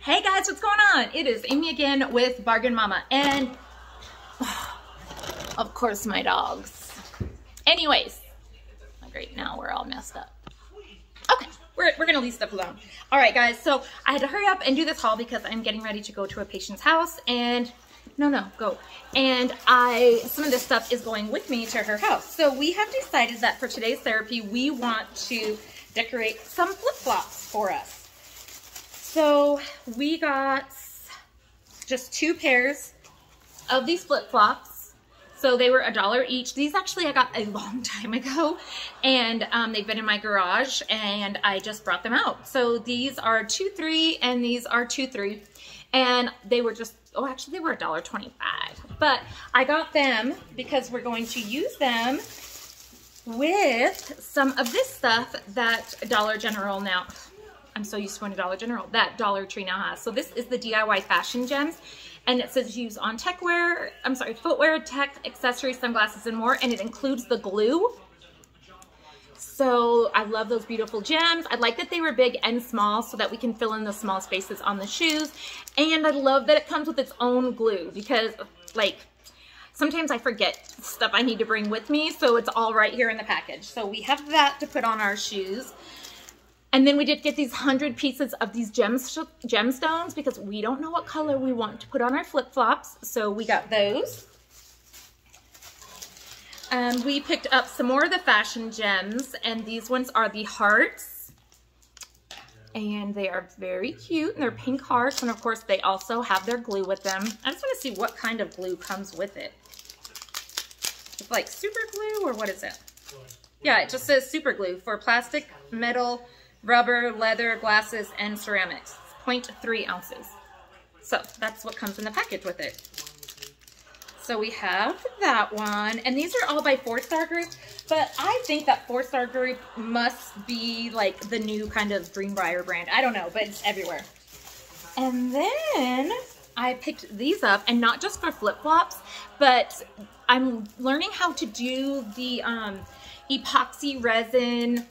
Hey guys, what's going on? It is Amy again with Bargain Mama, and of course my dogs. Anyways, oh, great, now we're all messed up. Okay, we're gonna leave stuff alone. All right guys, so I had to hurry up and do this haul because I'm getting ready to go to a patient's house, and and some of this stuff is going with me to her house. So we have decided that for today's therapy, we want to decorate some flip-flops for us. So we got just 2 pairs of these flip-flops. So they were $1 each. These actually I got a long time ago, and they've been in my garage, and I just brought them out. So these are 2-3 and these are 2-3, and they were just, oh, actually they were $1.25. But I got them because we're going to use them with some of this stuff that Dollar General now, I'm so used to going to Dollar General, that Dollar Tree now has. So this is the DIY fashion gems, and it says use on footwear, tech, accessories, sunglasses, and more, and it includes the glue. So I love those beautiful gems. I like that they were big and small so that we can fill in the small spaces on the shoes, and I love that it comes with its own glue because, like, sometimes I forget stuff I need to bring with me, so it's all right here in the package. So we have that to put on our shoes. And then we did get these 100 pieces of these gemstones because we don't know what color we want to put on our flip-flops. So we got those. We picked up some more of the fashion gems, and these ones are the hearts. And they are very cute, and they're pink hearts, and of course they also have their glue with them. I just want to see what kind of glue comes with it. It's like super glue, or what is it? Yeah, it just says super glue for plastic, metal, rubber, leather, glasses, and ceramics. 0.3 ounces. So that's what comes in the package with it. So we have that one, and these are all by 4-Star Group, but I think that 4-Star Group must be like the new kind of Greenbrier brand. I don't know, but it's everywhere. And then I picked these up, and not just for flip-flops, but I'm learning how to do the epoxy resin,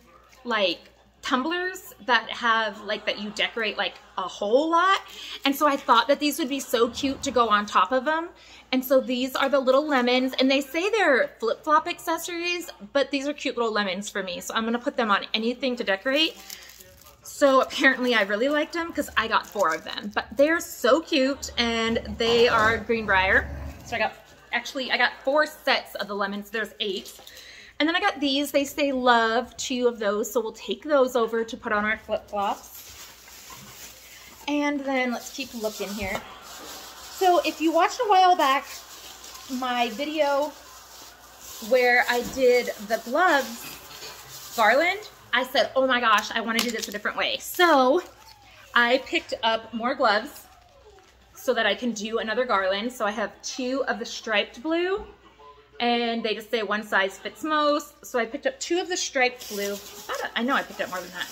like, tumblers that have, like, that you decorate like a whole lot. And so I thought that these would be so cute to go on top of them. And so these are the little lemons, and they say they're flip-flop accessories, but these are cute little lemons for me. So I'm gonna put them on anything to decorate. So apparently I really liked them because I got 4 of them, but they're so cute, and they are Greenbrier. So I got 4 sets of the lemons. There's 8. And then I got these. They say love, 2 of those, so we'll take those over to put on our flip-flops. And then let's keep looking here. So if you watched a while back my video where I did the gloves garland, I said, oh my gosh, I want to do this a different way. So I picked up more gloves so that I can do another garland. So I have 2 of the striped blue, and they just say one size fits most. So I picked up 2 of the striped blue. I know I picked up more than that.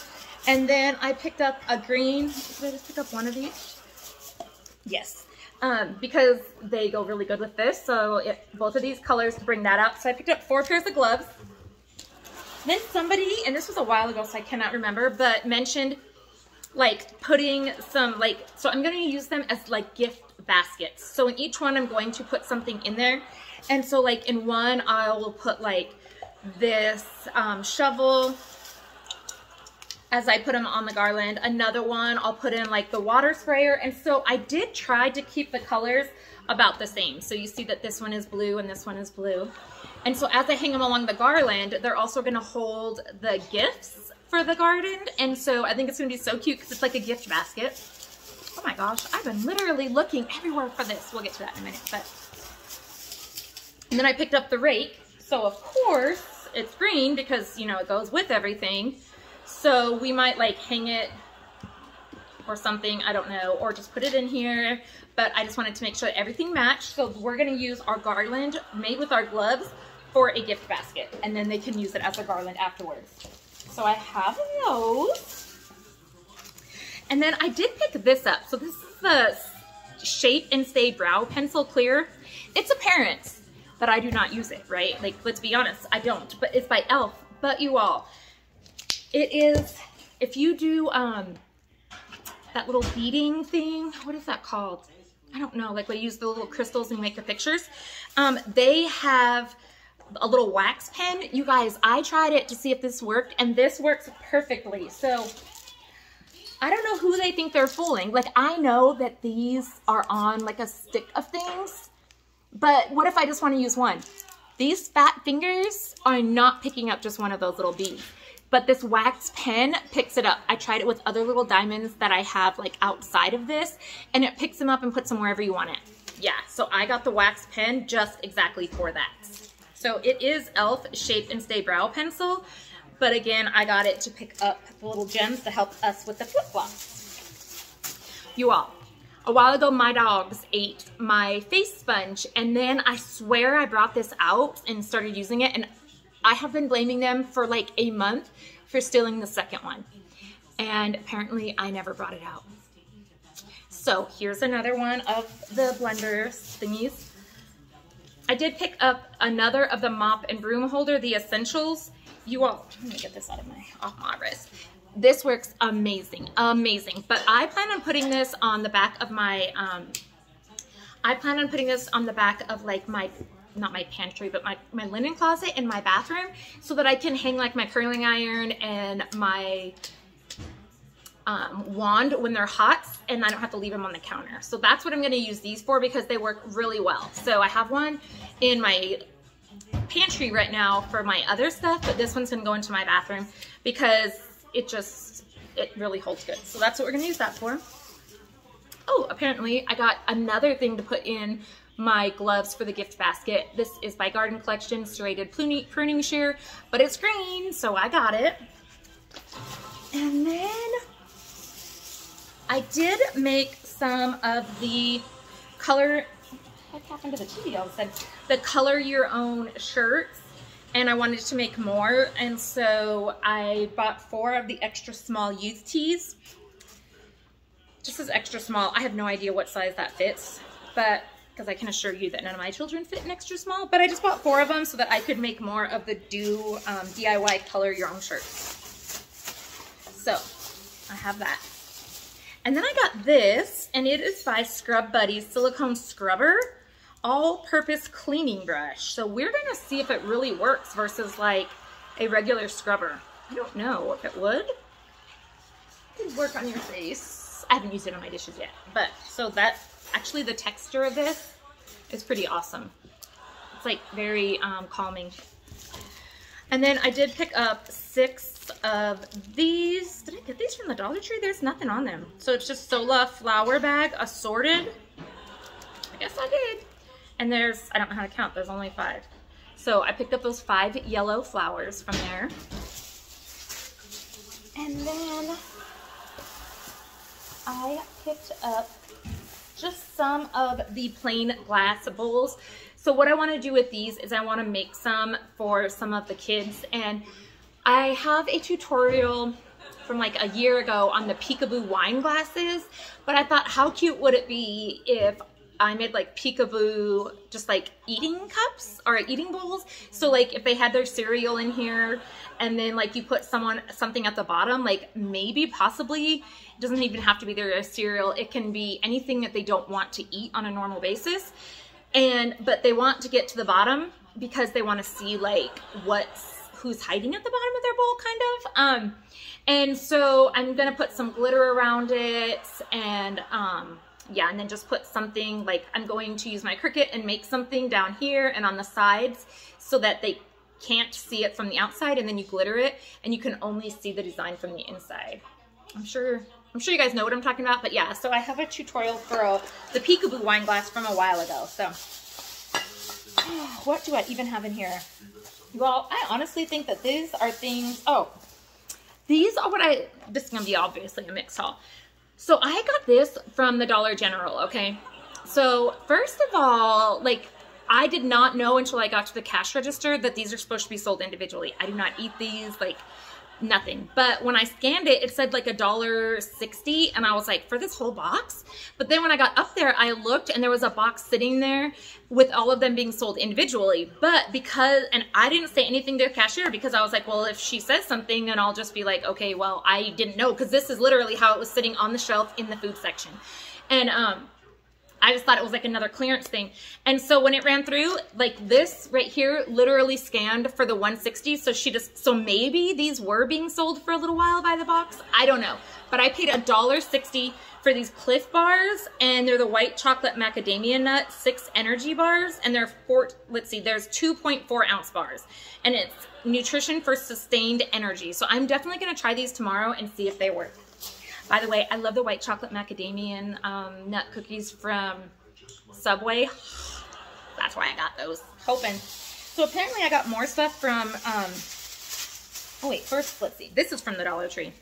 And then I picked up a green. Did I just pick up one of each? Yes. Because they go really good with this. So both of these colors to bring that out. So I picked up 4 pairs of gloves. Then somebody, and this was a while ago, so I cannot remember, but mentioned like putting some, like, so I'm going to use them as like gift baskets. So in each one I'm going to put something in there. And so like in one I will put like this shovel as I put them on the garland. Another one I'll put in like the water sprayer. And so I did try to keep the colors about the same. So you see that this one is blue and this one is blue. And so as I hang them along the garland, they're also going to hold the gifts for the garden. And so I think it's going to be so cute because it's like a gift basket. Oh my gosh, I've been literally looking everywhere for this. We'll get to that in a minute. And then I picked up the rake. So of course it's green because, you know, it goes with everything. So we might like hang it or something, I don't know, or just put it in here. But I just wanted to make sure that everything matched. So we're gonna use our garland made with our gloves for a gift basket, and then they can use it as a garland afterwards. So I have those. And then I did pick this up. So this is the Shape and Stay Brow Pencil Clear. It's apparent that I do not use it, right? Like, let's be honest, I don't, but it's by e.l.f. But you all, it is, if you do that little beading thing. What is that called? I don't know, like we use the little crystals and make the pictures. They have a little wax pen. You guys, I tried it to see if this worked, and this works perfectly. So I don't know who they think they're fooling. Like, I know that these are on like a stick of things, but what if I just want to use one? These fat fingers are not picking up just one of those little beads, but this wax pen picks it up. I tried it with other little diamonds that I have like outside of this, and it picks them up and puts them wherever you want it. Yeah, so I got the wax pen just exactly for that. So it is e.l.f. Shape and Stay Brow Pencil, but again, I got it to pick up the little gems to help us with the flip-flops. You all, a while ago, my dogs ate my face sponge, and then I swear I brought this out and started using it, and I have been blaming them for like a month for stealing the second one. And apparently I never brought it out. So here's another one of the blender thingies. I did pick up another of the Mop and Broom Holder, the Essentials. You all, let me get this off my wrist. This works amazing, amazing. But I plan on putting this on the back of my, like my, not my pantry, but my linen closet in my bathroom, so that I can hang like my curling iron and my wand when they're hot, and I don't have to leave them on the counter. So that's what I'm going to use these for, because they work really well. So I have one in my pantry right now for my other stuff, but this one's going to go into my bathroom because it really holds good. So that's what we're going to use that for. Oh, apparently I got another thing to put in my gloves for the gift basket. This is by Garden Collection, serrated pruning shear, but it's green, so I got it. And then I did make some of the color, what happened to the TV all of a sudden? The color your own shirts, and I wanted to make more, and so I bought 4 of the extra small youth tees. This is extra small. I have no idea what size that fits, but because I can assure you that none of my children fit in extra small, but I just bought 4 of them so that I could make more of the DIY color your own shirts. So I have that. And then I got this, and it is by Scrub Buddy's Silicone Scrubber All-Purpose Cleaning Brush. So we're gonna see if it really works versus like a regular scrubber. I don't know if it would. It could work on your face. I haven't used it on my dishes yet, but so that, actually the texture of this is pretty awesome. It's like very calming. And then I did pick up 6 of these. Did I get these from the Dollar Tree? There's nothing on them. So it's just Sola flower bag assorted. I guess I did. And there's, I don't know how to count, there's only 5. So I picked up those 5 yellow flowers from there. And then I picked up just some of the plain glass bowls. So what I want to do with these is I want to make some for some of the kids, and I have a tutorial from like a year ago on the peekaboo wine glasses, but I thought how cute would it be if I made like peekaboo just like eating cups or eating bowls. So like if they had their cereal in here and then like you put something at the bottom, like maybe possibly, it doesn't even have to be their cereal, it can be anything that they don't want to eat on a normal basis, but they want to get to the bottom because they want to see like who's hiding at the bottom of their bowl, kind of. And so I'm gonna put some glitter around it, and yeah, and then just put something like, I'm going to use my Cricut and make something down here and on the sides so that they can't see it from the outside, and then you glitter it and you can only see the design from the inside. I'm sure you guys know what I'm talking about, but yeah, so I have a tutorial for the peekaboo wine glass from a while ago. So what do I even have in here? Well, I honestly think that these are things, these are this is gonna be obviously a mix haul. So I got this from the Dollar General, okay? So first of all, like, I did not know until I got to the cash register that these are supposed to be sold individually. I do not eat these. Like, nothing. But when I scanned it, it said like $1.60, and I was like, for this whole box? But then when I got up there, I looked and there was a box sitting there with all of them being sold individually. But because, and I didn't say anything to the cashier because I was like, well, if she says something, then I'll just be like, okay, well, I didn't know, because this is literally how it was sitting on the shelf in the food section. And I just thought it was like another clearance thing. And so when it ran through, like this right here literally scanned for the 160. So maybe these were being sold for a little while by the box. I don't know. But I paid $1.60 for these Cliff bars, and they're the white chocolate macadamia nut 6 energy bars, and they're there's 2.4 ounce bars, and it's nutrition for sustained energy. So I'm definitely going to try these tomorrow and see if they work. By the way, I love the white chocolate macadamia nut cookies from Subway. That's why I got those. Hoping. So apparently I got more stuff from, oh wait, first let's see. This is from the Dollar Tree.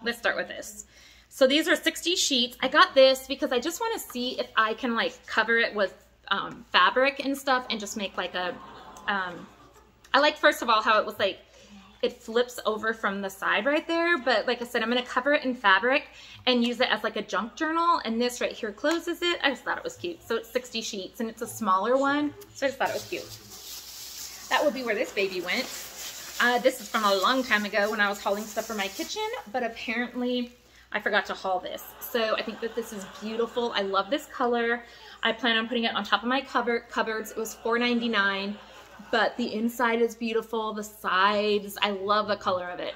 Let's start with this. So these are 60 sheets. I got this because I just want to see if I can like cover it with fabric and stuff and just make like a, I like first of all how it was like, it flips over from the side right there, but like I said, I'm going to cover it in fabric and use it as like a junk journal, and this right here closes it. I just thought it was cute. So it's 60 sheets and it's a smaller one, so I just thought it was cute. That would be where this baby went. This is from a long time ago when I was hauling stuff for my kitchen, but apparently I forgot to haul this. So I think that this is beautiful. I love this color. I plan on putting it on top of my cupboards. It was $4.99. But the inside is beautiful, the sides, I love the color of it.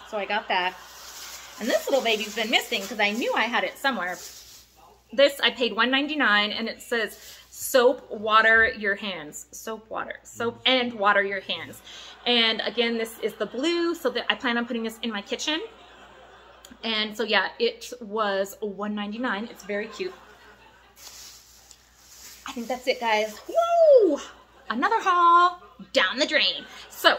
So I got that. And this little baby's been missing because I knew I had it somewhere. This I paid $1.99, and it says soap, water your hands. Soap, water, soap and water your hands. And again, this is the blue, so that I plan on putting this in my kitchen. And so yeah, it was $1.99. It's very cute. I think that's it, guys. Woo! Another haul down the drain. So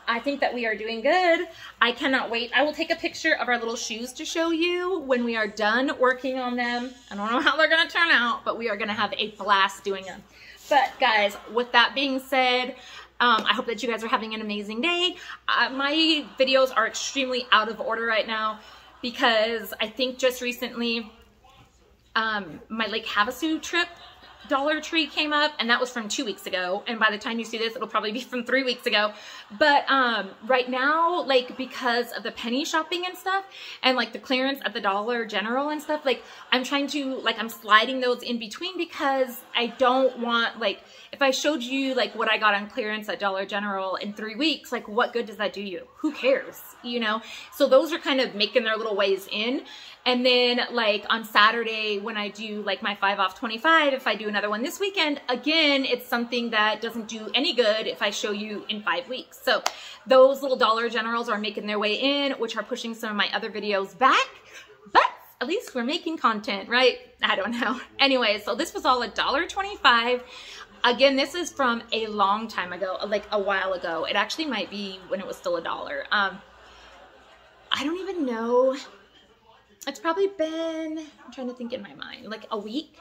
I think that we are doing good. I cannot wait. I will take a picture of our little shoes to show you when we are done working on them. I don't know how they're going to turn out, but we are going to have a blast doing them. But guys, with that being said, I hope that you guys are having an amazing day. My videos are extremely out of order right now because I think just recently my Lake Havasu trip Dollar Tree came up, and that was from 2 weeks ago, and by the time you see this it'll probably be from 3 weeks ago. But right now, like, because of the penny shopping and stuff and like the clearance at the Dollar General and stuff, like I'm trying to, like, I'm sliding those in between because I don't want, like, if I showed you like what I got on clearance at Dollar General in 3 weeks, like what good does that do you? Who cares, you know? So those are kind of making their little ways in. And then like on Saturday when I do like my 5 off 25, if I do another one this weekend, again, it's something that doesn't do any good if I show you in 5 weeks. So those little Dollar Generals are making their way in, which are pushing some of my other videos back, but at least we're making content, right? I don't know. Anyway, so this was all $1.25. Again, this is from a long time ago, like a while ago. It actually might be when it was still $1. I don't even know. It's probably been, I'm trying to think in my mind, like a week,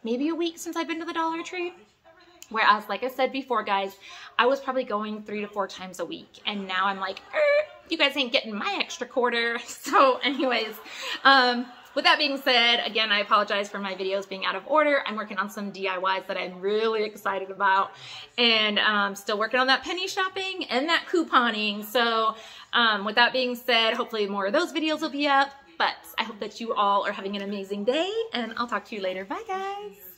maybe a week since I've been to the Dollar Tree. Whereas, like I said before, guys, I was probably going 3 to 4 times a week. And now I'm like, you guys ain't getting my extra quarter. So anyways, with that being said, again, I apologize for my videos being out of order. I'm working on some DIYs that I'm really excited about. And still working on that penny shopping and that couponing. So with that being said, hopefully more of those videos will be up. But I hope that you all are having an amazing day, and I'll talk to you later. Bye, guys.